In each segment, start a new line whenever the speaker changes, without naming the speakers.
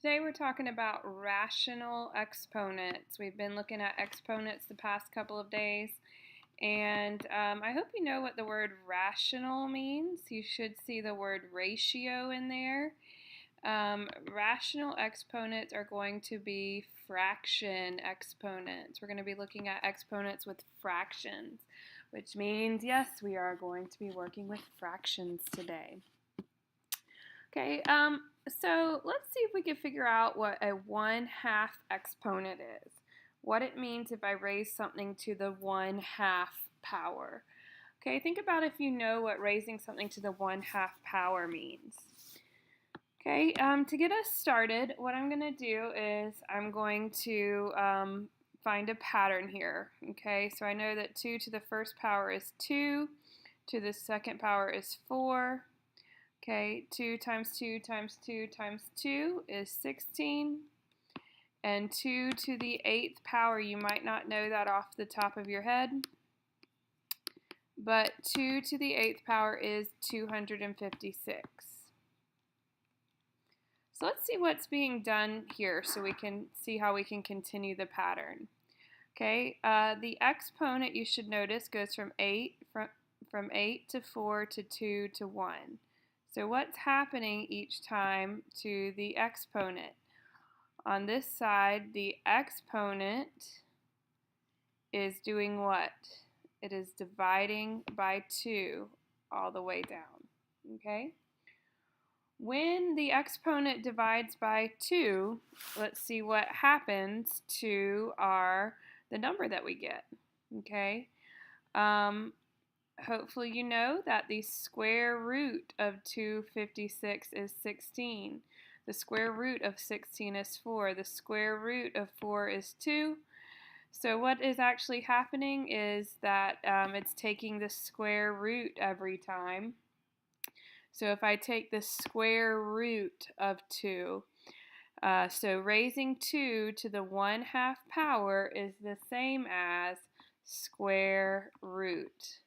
Today we're talking about rational exponents. We've been looking at exponents the past couple of days, and I hope you know what the word rational means. You should see the word ratio in there. Rational exponents are going to be fraction exponents. We're going to be looking at exponents with fractions, which means, yes, we are going to be working with fractions today. Okay, so let's see if we can figure out what a 1/2 exponent is. What it means if I raise something to the 1/2 power. Okay, think about if you know what raising something to the 1/2 power means. Okay, to get us started, what I'm going to do is I'm going to find a pattern here. Okay, so I know that 2 to the first power is 2, to the second power is 4. Okay, 2 times 2 times 2 times 2 is 16. And 2 to the 8th power, you might not know that off the top of your head, but 2 to the 8th power is 256. So let's see what's being done here so we can see how we can continue the pattern. Okay, the exponent, you should notice, goes from 8 to 4 to 2 to 1. So what's happening each time to the exponent? On this side, the exponent is doing what? It is dividing by 2 all the way down. Okay? When the exponent divides by 2, let's see what happens to the number that we get. Okay? Hopefully you know that the square root of 256 is 16. The square root of 16 is 4. The square root of 4 is 2. So what is actually happening is that it's taking the square root every time. So if I take the square root of 2, so raising 2 to the 1/2 power is the same as square root.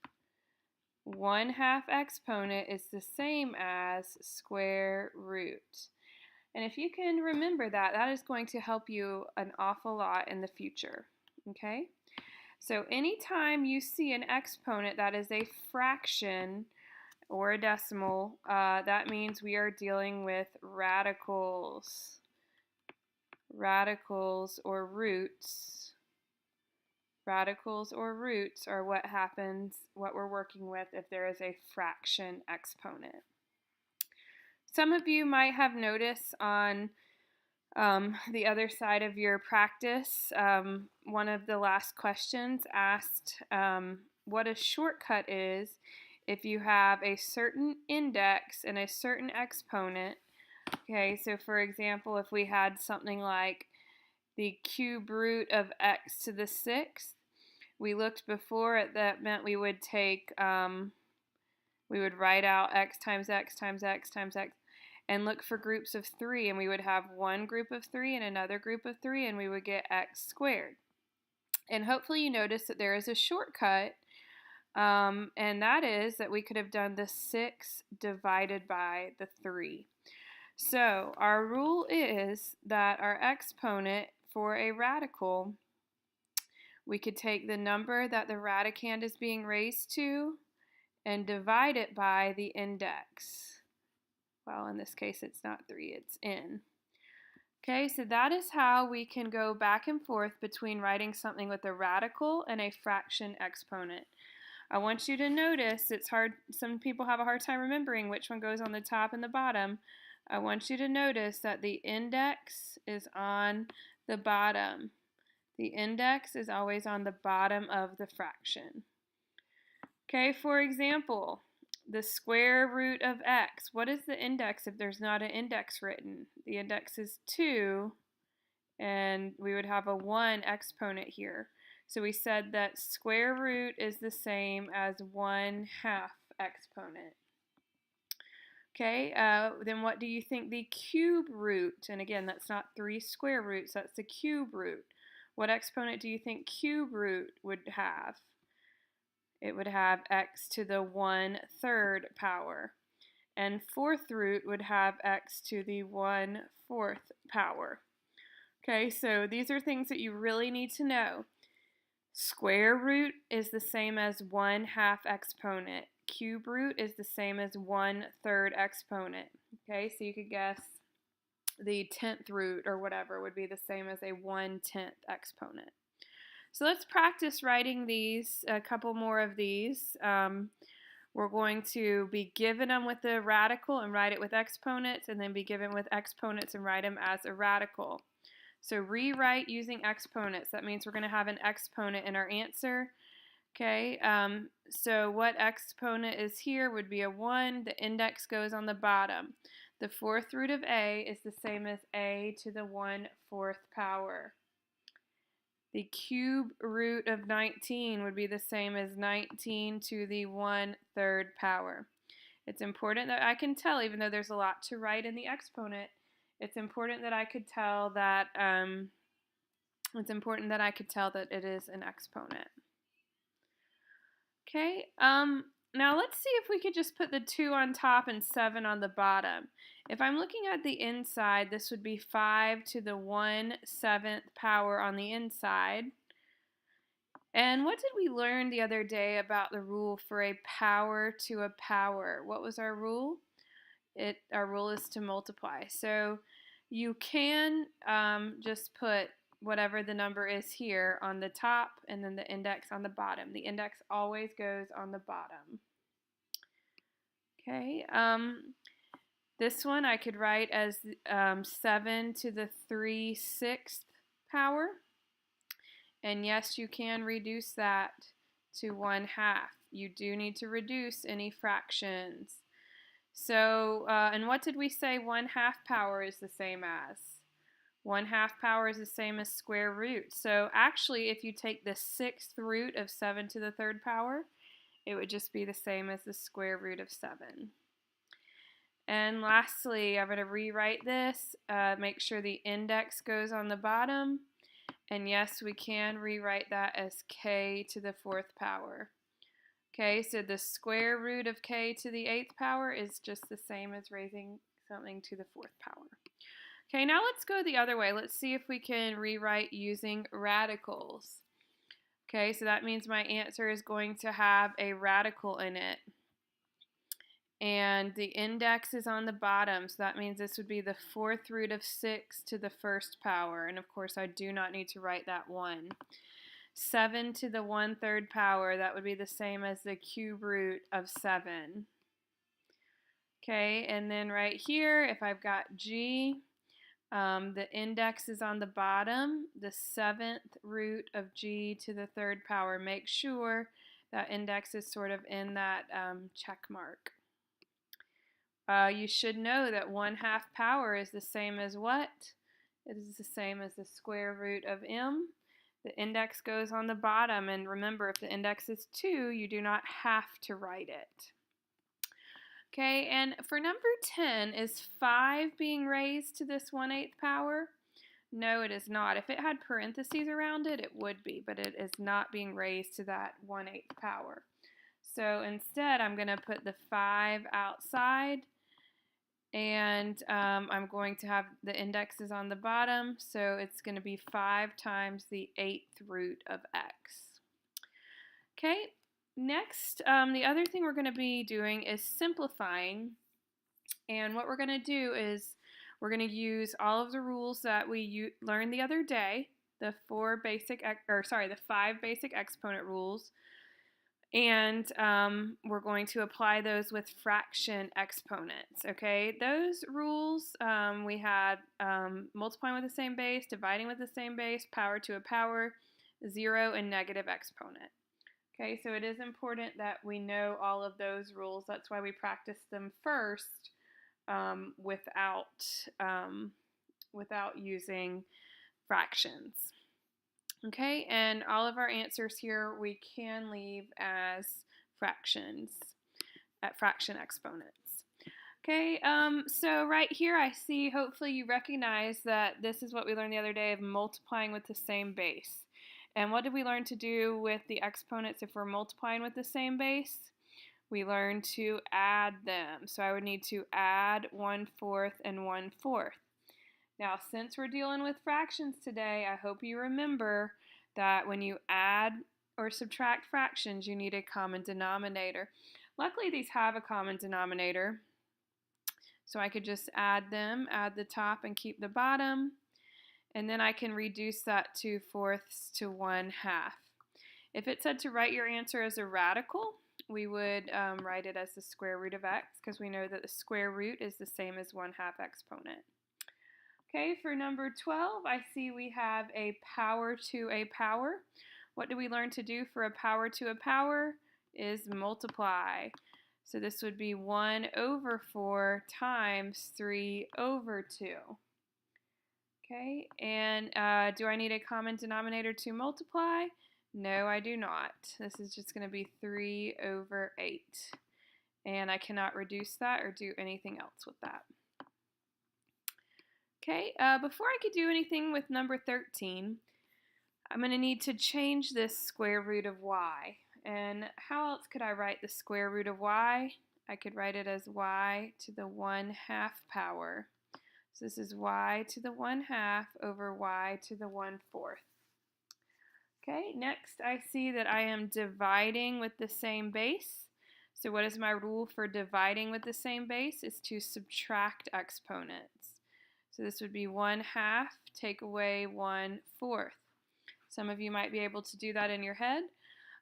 1/2 exponent is the same as square root. And if you can remember that, that is going to help you an awful lot in the future. Okay? So anytime you see an exponent that is a fraction or a decimal, that means we are dealing with radicals. Radicals or roots. Radicals or roots are what we're working with if there is a fraction exponent. Some of you might have noticed on the other side of your practice, one of the last questions asked what a shortcut is if you have a certain index and a certain exponent. Okay, so for example, if we had something like the cube root of x to the 6th, we looked before that meant we would take, we would write out x times x times x times x and look for groups of 3, and we would have one group of 3 and another group of 3, and we would get x squared. And hopefully you notice that there is a shortcut, and that is that we could have done the 6 divided by the 3. So our rule is that our exponent for a radical, we could take the number that the radicand is being raised to and divide it by the index. Well, in this case, it's not 3, it's n. Okay, so that is how we can go back and forth between writing something with a radical and a fraction exponent. I want you to notice, it's hard, some people have a hard time remembering which one goes on the top and the bottom. I want you to notice that the index is on the bottom. The index is always on the bottom of the fraction. Okay, for example, the square root of x. What is the index if there's not an index written? The index is 2, and we would have a 1 exponent here. So we said that square root is the same as 1/2 exponent. Okay, then what do you think the cube root, and again, that's not 3 square roots, that's the cube root. What exponent do you think cube root would have? It would have x to the 1/3 power. and fourth root would have x to the 1/4 power. Okay, so these are things that you really need to know. Square root is the same as 1/2 exponent. Cube root is the same as 1/3 exponent. Okay, so you could guess the 10th root or whatever would be the same as a 1/10 exponent. So let's practice writing these, a couple more of these. We're going to be given them with a radical and write it with exponents, and then be given with exponents and write them as a radical. So rewrite using exponents. That means we're going to have an exponent in our answer. Okay, so what exponent is here would be a 1. The index goes on the bottom. The fourth root of a is the same as a to the 1/4 power. The cube root of 19 would be the same as 19 to the 1/3 power. It's important that I can tell, even though there's a lot to write in the exponent, it's important that I could tell that it is an exponent. Okay, now let's see if we could just put the 2 on top and 7 on the bottom. If I'm looking at the inside, this would be 5 to the 1/7 power on the inside. And what did we learn the other day about the rule for a power to a power? What was our rule? Our rule is to multiply. So you can just put whatever the number is here on the top and then the index on the bottom. The index always goes on the bottom. Okay, this one I could write as 7 to the 3/6 power. And yes, you can reduce that to 1/2. You do need to reduce any fractions. So, and what did we say 1/2 power is the same as? 1/2 power is the same as square root. So actually, if you take the 6th root of 7 to the 3rd power, it would just be the same as the square root of 7. And lastly, I'm going to rewrite this, make sure the index goes on the bottom. And yes, we can rewrite that as k to the 4th power. Okay, so the square root of k to the 8th power is just the same as raising something to the 4th power. Okay, now let's go the other way. Let's see if we can rewrite using radicals. Okay, so that means my answer is going to have a radical in it. And the index is on the bottom, so that means this would be the 4th root of 6 to the 1st power. And of course, I do not need to write that 1. 7 to the 1/3 power, that would be the same as the cube root of 7. Okay, and then right here, if I've got g, the index is on the bottom, the 7th root of g to the 3rd power. Make sure that index is sort of in that check mark. You should know that 1/2 power is the same as what? It is the same as the square root of m. The index goes on the bottom, and remember, if the index is 2, you do not have to write it. Okay, and for number 10, is 5 being raised to this 1/8 power? No, it is not. If it had parentheses around it, it would be, but it is not being raised to that 1/8 power. So instead, I'm going to put the 5 outside, and I'm going to have the indexes on the bottom, so it's going to be 5 times the 8th root of x. Okay, next, the other thing we're going to be doing is simplifying, and what we're going to do is we're going to use all of the rules that we learned the other day, the 5 basic exponent rules. And we're going to apply those with fraction exponents, okay? Those rules, we had multiplying with the same base, dividing with the same base, power to a power, 0, and negative exponent. Okay, so it is important that we know all of those rules. That's why we practice them first without using fractions. Okay, and all of our answers here we can leave as fractions, at fraction exponents. Okay, so right here I see, hopefully you recognize that this is what we learned the other day of multiplying with the same base. And what did we learn to do with the exponents if we're multiplying with the same base? we learned to add them. So I would need to add 1/4 and 1/4. Now, since we're dealing with fractions today, I hope you remember that when you add or subtract fractions, you need a common denominator. Luckily, these have a common denominator, so I could just add them, add the top and keep the bottom, and then I can reduce that 2/4 to 1/2. If it said to write your answer as a radical, we would write it as the square root of x, because we know that the square root is the same as 1/2 exponent. Okay, for number 12, I see we have a power to a power. What do we learn to do for a power to a power? Is multiply. So this would be 1/4 times 3/2. Okay, and do I need a common denominator to multiply? No, I do not. This is just going to be 3/8. And I cannot reduce that or do anything else with that. Okay, before I could do anything with number 13, I'm going to need to change this square root of y. And how else could I write the square root of y? I could write it as y to the 1/2 power. So this is y to the 1/2 over y to the 1/4. Okay, next I see that I am dividing with the same base. So what is my rule for dividing with the same base? Is to subtract exponents. So this would be 1/2 take away 1/4. Some of you might be able to do that in your head,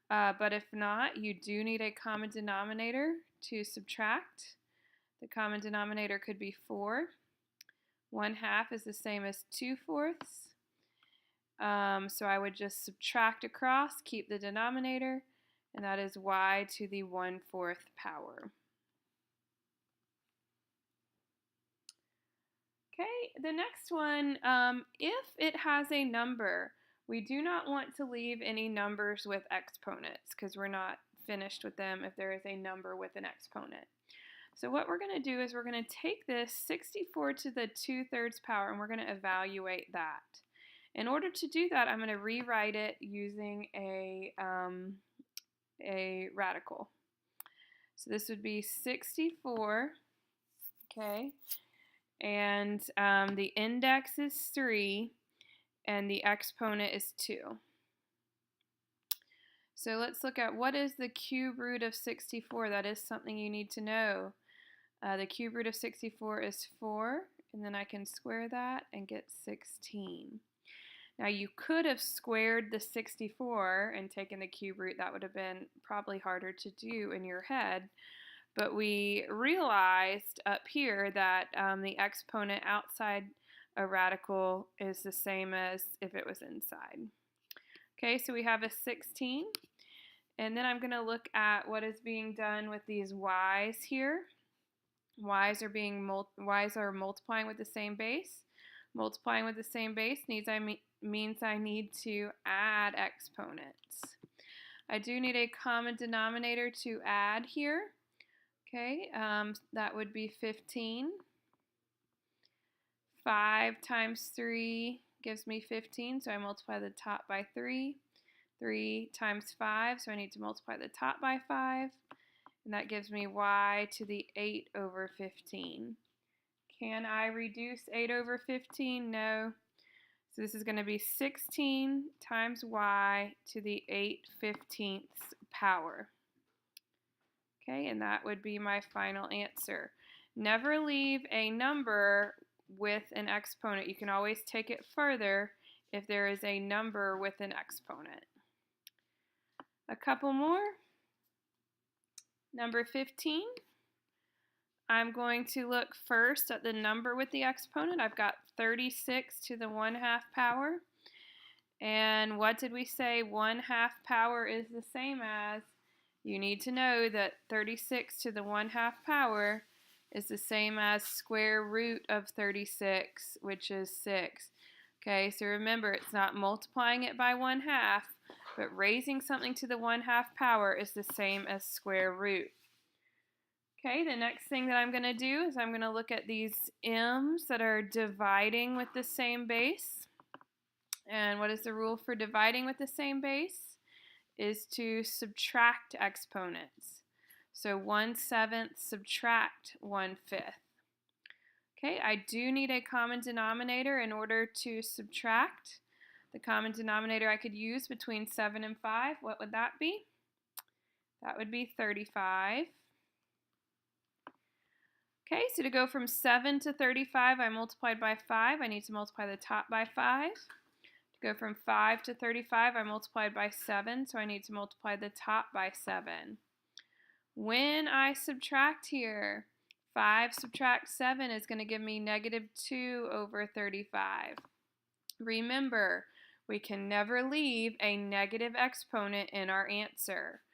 but if not, you do need a common denominator to subtract. The common denominator could be 4. 1/2 is the same as 2/4. So I would just subtract across, keep the denominator, and that is y to the 1/4 power. Okay, the next one, if it has a number, we do not want to leave any numbers with exponents because we're not finished with them if there is a number with an exponent. So what we're going to do is we're going to take this 64 to the 2/3 power and we're going to evaluate that. In order to do that, I'm going to rewrite it using a radical. So this would be 64, okay, and the index is 3, and the exponent is 2. So let's look at what is the cube root of 64. That is something you need to know. The cube root of 64 is 4, and then I can square that and get 16. Now you could have squared the 64 and taken the cube root. That would have been probably harder to do in your head. But we realized up here that the exponent outside a radical is the same as if it was inside. Okay, so we have a 16. And then I'm going to look at what is being done with these y's here. Y's are multiplying with the same base. Multiplying with the same base means I need to add exponents. I do need a common denominator to add here. Okay, that would be 15. 5 times 3 gives me 15, so I multiply the top by 3. 3 times 5, so I need to multiply the top by 5. And that gives me y to the 8/15. Can I reduce 8/15? No. So this is going to be 16 times y to the 8/15 power. Okay, and that would be my final answer. Never leave a number with an exponent. You can always take it further if there is a number with an exponent. A couple more. Number 15. I'm going to look first at the number with the exponent. I've got 36 to the 1/2 power. And what did we say 1/2 power is the same as? You need to know that 36 to the 1/2 power is the same as square root of 36, which is 6. Okay, so remember, it's not multiplying it by 1/2, but raising something to the 1/2 power is the same as square root. Okay, the next thing that I'm going to do is I'm going to look at these m's that are dividing with the same base. And what is the rule for dividing with the same base? Is to subtract exponents. So 1/7 subtract 1/5. Okay, I do need a common denominator in order to subtract. The common denominator I could use between 7 and 5, what would that be? That would be 35. Okay, so to go from 7 to 35, I multiplied by 5. I need to multiply the top by 5. To go from 5 to 35, I multiplied by 7, so I need to multiply the top by 7. When I subtract here, 5 subtract 7 is going to give me -2 over 35. Remember, we can never leave a negative exponent in our answer.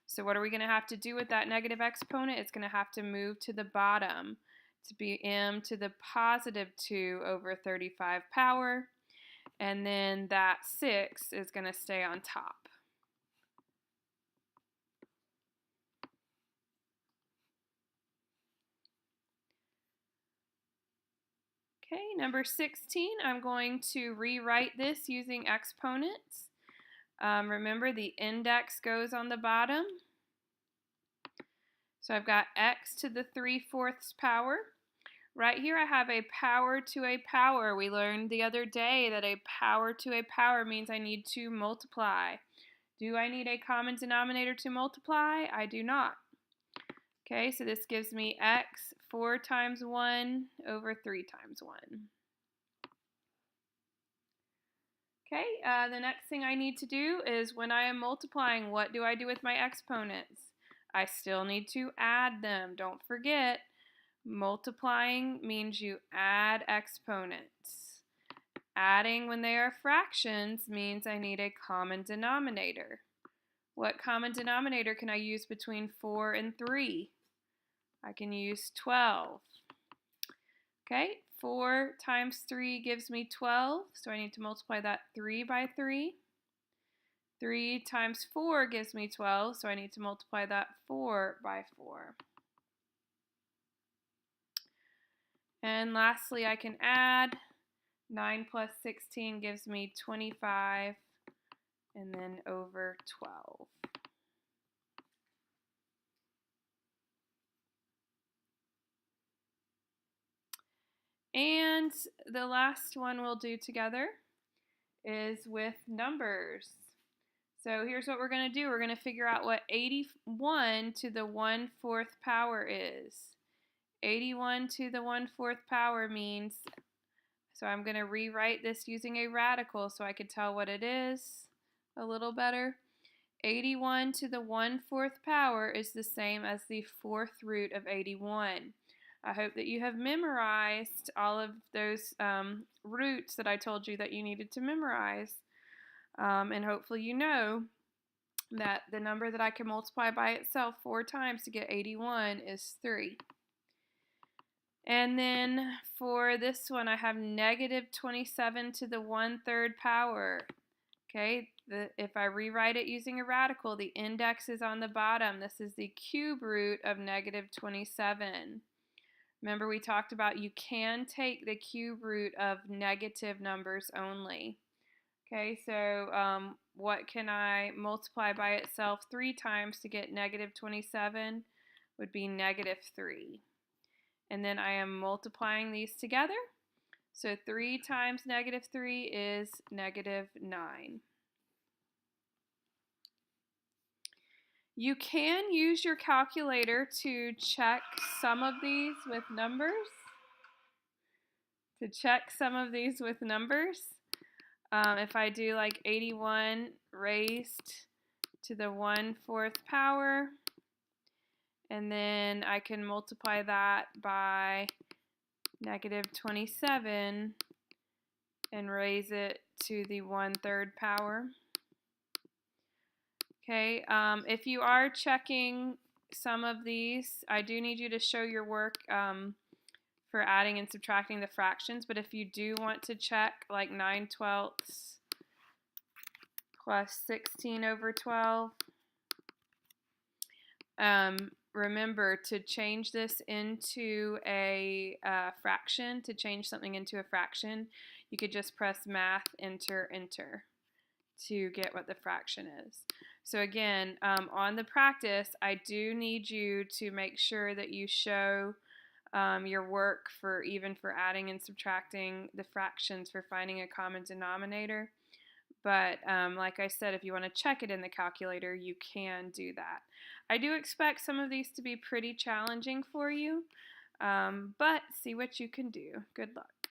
So what are we going to have to do with that negative exponent? It's going to have to move to the bottom to be m to the +2 over 35 power. And then that 6 is going to stay on top. Okay, number 16, I'm going to rewrite this using exponents. Remember, the index goes on the bottom. So I've got x to the 3/4 power. Right here I have a power to a power. We learned the other day that a power to a power means I need to multiply. Do I need a common denominator to multiply? I do not. Okay, so this gives me x 4 times 1 over 3 times 1. Okay, the next thing I need to do is when I am multiplying, what do I do with my exponents? I still need to add them. Don't forget, multiplying means you add exponents. Adding when they are fractions means I need a common denominator. What common denominator can I use between 4 and 3? I can use 12. Okay, 4 times 3 gives me 12, so I need to multiply that 3 by 3. 3 times 4 gives me 12, so I need to multiply that 4 by 4. And lastly, I can add. 9 plus 16 gives me 25, and then over 12. And the last one we'll do together is with numbers. So here's what we're going to do. We're going to figure out what 81 to the 1/4 power is. 81 to the 1/4 power means, so I'm going to rewrite this using a radical so I can tell what it is a little better. 81 to the 1/4 power is the same as the 4th root of 81. I hope that you have memorized all of those roots that I told you that you needed to memorize. And hopefully you know that the number that I can multiply by itself 4 times to get 81 is 3. And then for this one, I have -27 to the 1/3 power. Okay, if I rewrite it using a radical, the index is on the bottom. This is the cube root of -27. Remember, we talked about you can take the cube root of negative numbers only. Okay, so what can I multiply by itself 3 times to get -27 would be -3. And then I am multiplying these together. So 3 times -3 is -9. You can use your calculator to check some of these with numbers. If I do like 81 raised to the 1/4 power, and then I can multiply that by -27 and raise it to the 1/3 power. Okay, if you are checking some of these, I do need you to show your work for adding and subtracting the fractions, but if you do want to check like 9/12 plus 16 over 12, remember to change this into a fraction. To change something into a fraction, you could just press math, enter, enter to get what the fraction is. So again, on the practice, I do need you to make sure that you show your work for even for adding and subtracting the fractions for finding a common denominator. But like I said, if you want to check it in the calculator, you can do that. I do expect some of these to be pretty challenging for you, but see what you can do. Good luck.